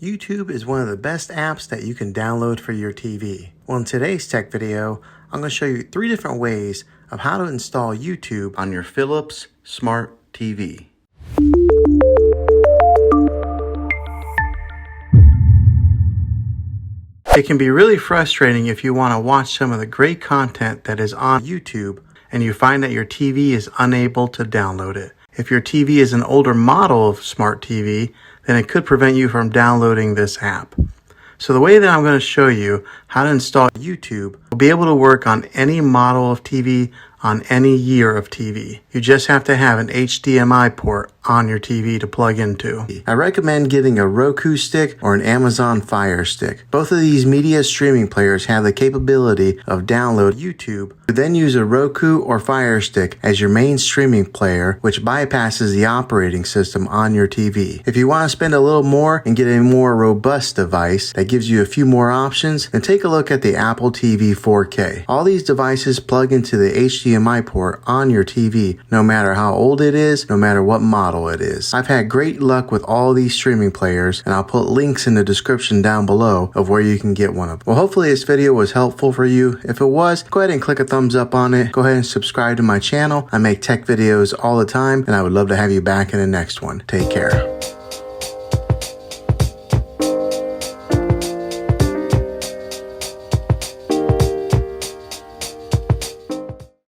YouTube is one of the best apps that you can download for your TV. Well, in today's tech video, I'm going to show you 3 different ways of how to install YouTube on your Philips Smart TV. It can be really frustrating if you want to watch some of the great content that is on YouTube and you find that your TV is unable to download it. If your TV is an older model of Smart TV, then it could prevent you from downloading this app. So the way that I'm going to show you how to install YouTube will be able to work on any model of TV on any year of TV. You just have to have an HDMI port on your TV to plug into. I recommend getting a Roku stick or an Amazon Fire Stick. Both of these media streaming players have the capability of download YouTube. You then use a Roku or Fire Stick as your main streaming player, which bypasses the operating system on your TV. If you want to spend a little more and get a more robust device that gives you a few more options, then take a look at the Apple TV 4K. All these devices plug into the HDMI port on your TV, no matter how old it is, no matter what model it is. I've had great luck with all these streaming players, and I'll put links in the description down below of where you can get one of them. Well, hopefully this video was helpful for you. If it was, go ahead and click a thumbs up on it. Go ahead and subscribe to my channel. I make tech videos all the time, and I would love to have you back in the next one. Take care.